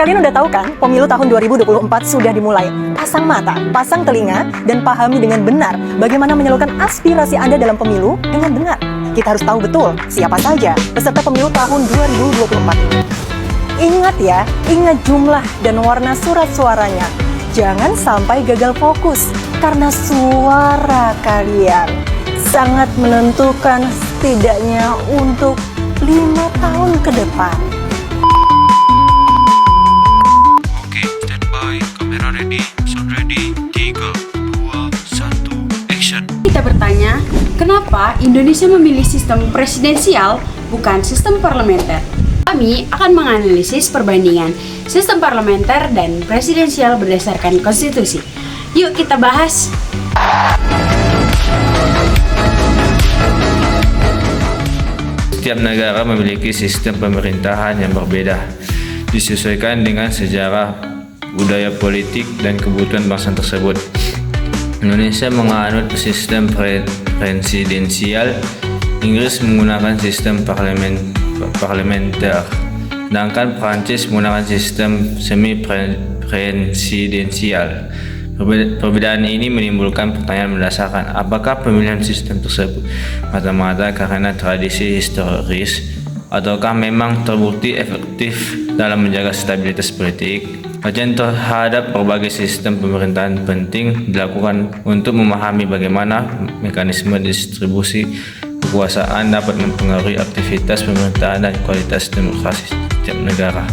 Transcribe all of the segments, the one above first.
Kalian udah tahu kan, pemilu tahun 2024 sudah dimulai. Pasang mata, pasang telinga, dan pahami dengan benar bagaimana menyalurkan aspirasi Anda dalam pemilu dengan benar. Kita harus tahu betul siapa saja peserta pemilu tahun 2024 ini. Ingat ya, ingat jumlah dan warna surat suaranya. Jangan sampai gagal fokus, karena suara kalian sangat menentukan setidaknya untuk 5 tahun ke depan. Oke, standby, kamera ready, sound ready, 3, 2, 1, action. Kita bertanya, kenapa Indonesia memilih sistem presidensial bukan sistem parlementer? Kami akan menganalisis perbandingan sistem parlementer dan presidensial berdasarkan konstitusi. Yuk kita bahas. Setiap negara memiliki sistem pemerintahan yang berbeda, disesuaikan dengan sejarah, budaya politik, dan kebutuhan bangsa tersebut. Indonesia menganut sistem presidensial, Inggris menggunakan sistem parlementer, sedangkan Prancis menggunakan sistem semi-presidensial. Perbedaan ini menimbulkan pertanyaan mendasarkan, apakah pemilihan sistem tersebut mata-mata karena tradisi historis ataukah memang terbukti efektif dalam menjaga stabilitas politik? Kajian terhadap berbagai sistem pemerintahan penting dilakukan untuk memahami bagaimana mekanisme distribusi kekuasaan dapat mempengaruhi aktivitas pemerintahan dan kualitas demokrasi setiap negara.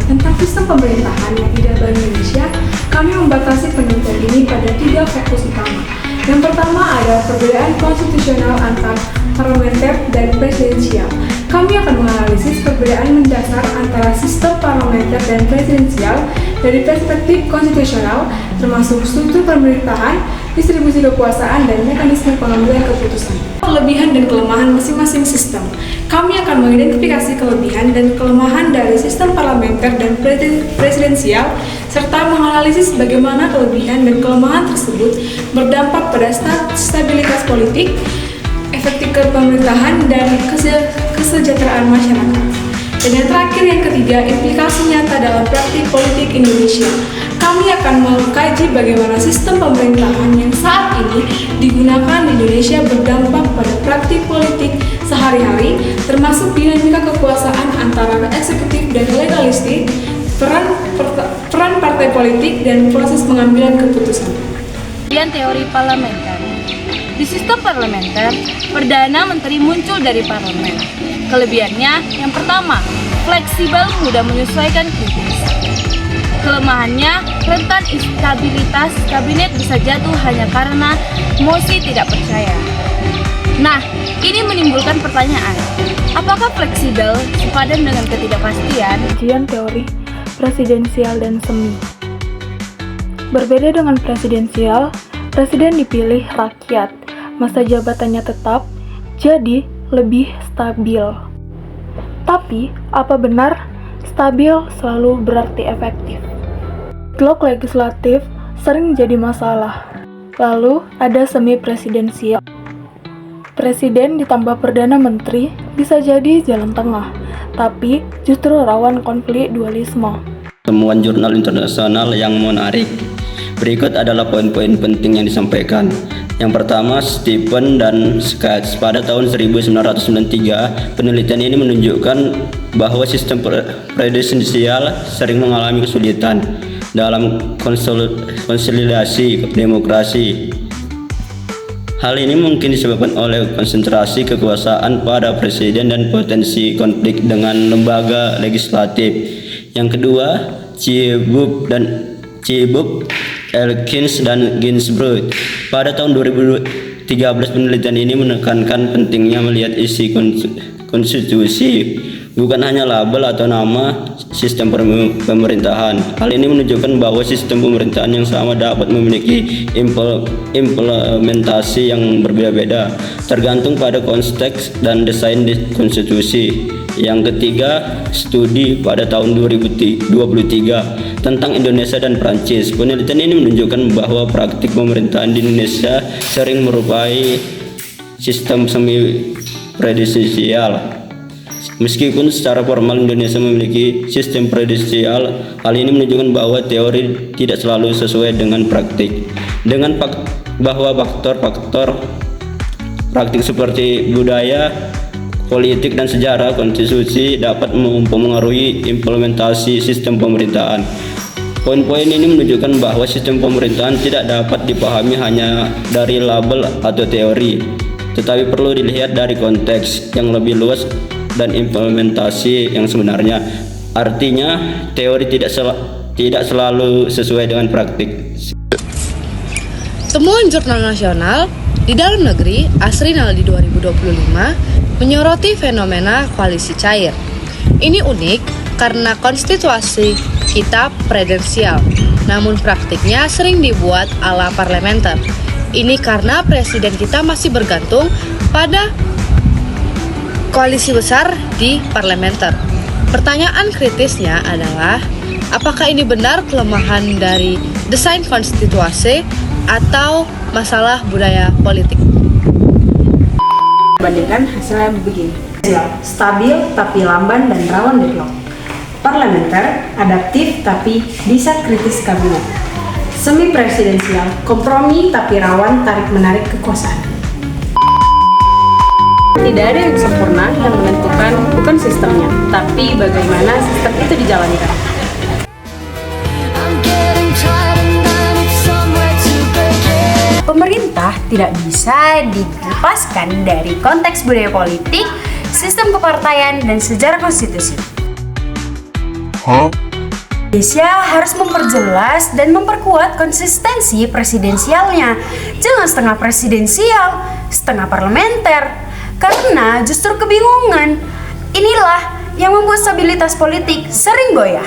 Tentang sistem pemerintahan yang ada di Indonesia, kami membatasi penelitian ini pada 3 fokus utama. Yang pertama adalah perbedaan konstitusional antar parlementer dan presidensial. Kami akan menganalisis perbedaan mendasar antara sistem parlementer dan presidensial dari perspektif konstitusional, termasuk struktur pemerintahan, distribusi kekuasaan, dan mekanisme pengambilan keputusan. Kelebihan dan kelemahan masing-masing sistem. Kami akan mengidentifikasi kelebihan dan kelemahan dari sistem parlementer dan presidensial, serta menganalisis bagaimana kelebihan dan kelemahan tersebut berdampak pada stabilitas politik, efektif pemerintahan, dan kesejahteraan masyarakat. Dan yang terakhir, yang ketiga, implikasi nyata dalam praktik politik Indonesia. Kami akan mengkaji bagaimana sistem pemerintahan yang saat ini digunakan di Indonesia berdampak pada praktik politik sehari-hari, termasuk dinamika kekuasaan antara eksekutif dan legalistik, peran partai politik, dan proses pengambilan keputusan. Teori parlementer. Di sistem parlementer, Perdana Menteri muncul dari parlemen. Kelebihannya, yang pertama, fleksibel, mudah menyesuaikan kritis. Kelemahannya, rentan instabilitas, kabinet bisa jatuh hanya karena mosi tidak percaya. Nah, ini menimbulkan pertanyaan, apakah fleksibel sepadan dengan ketidakpastian? Kajian teori presidensial dan semi. Berbeda dengan presidensial, presiden dipilih rakyat, masa jabatannya tetap, jadi lebih stabil. Tapi, apa benar stabil selalu berarti efektif? Deadlock legislatif sering jadi masalah. Lalu, ada semi-presidensial. Presiden ditambah Perdana Menteri bisa jadi jalan tengah, tapi justru rawan konflik dualisme. Temuan jurnal internasional yang menarik. Berikut adalah poin-poin penting yang disampaikan. Yang pertama, Stephen dan Schatz pada tahun 1993, penelitian ini menunjukkan bahwa sistem presidensial sering mengalami kesulitan dalam konsolidasi demokrasi. Hal ini mungkin disebabkan oleh konsentrasi kekuasaan pada presiden dan potensi konflik dengan lembaga legislatif. Yang kedua, Chibuk, Elkins, dan Ginsburg pada tahun 2013, penelitian ini menekankan pentingnya melihat isi konstitusi, bukan hanya label atau nama sistem pemerintahan. Hal ini menunjukkan bahwa sistem pemerintahan yang sama dapat memiliki implementasi yang berbeda-beda, tergantung pada konteks dan desain konstitusi. Yang ketiga, studi pada tahun 2023 tentang Indonesia dan Prancis. Penelitian ini menunjukkan bahwa praktik pemerintahan di Indonesia sering merupai sistem semi presidensial. Meskipun secara formal Indonesia memiliki sistem presidensial, hal ini menunjukkan bahwa teori tidak selalu sesuai dengan praktik. Dengan bahwa faktor-faktor praktik seperti budaya, politik, dan sejarah konstitusi dapat mempengaruhi implementasi sistem pemerintahan. Poin-poin ini menunjukkan bahwa sistem pemerintahan tidak dapat dipahami hanya dari label atau teori, tetapi perlu dilihat dari konteks yang lebih luas dan implementasi yang sebenarnya. Artinya, teori tidak selalu sesuai dengan praktik. Temuan Jurnal Nasional di Dalam Negeri Asri Naldi 2025 menyoroti fenomena koalisi cair. Ini unik karena konstitusi kita presidensial, namun praktiknya sering dibuat ala parlementer. Ini karena presiden kita masih bergantung pada koalisi besar di parlementer. Pertanyaan kritisnya adalah, apakah ini benar kelemahan dari desain konstitusi atau masalah budaya politik? Bandingkan hasilnya begini. Stabil tapi lamban dan rawan deadlock. Parlementer, adaptif tapi bisa kritis kabinet. Semi presidensial, kompromi tapi rawan tarik-menarik kekuasaan. Tidak ada yang sempurna, yang menentukan bukan sistemnya, tapi bagaimana sistem itu dijalankan. Pemerintah tidak bisa dilepaskan dari konteks budaya politik, sistem kepartaian, dan sejarah konstitusi. Indonesia harus memperjelas dan memperkuat konsistensi presidensialnya. Jangan setengah presidensial, setengah parlementer. Karena justru kebingungan inilah yang membuat stabilitas politik sering goyah.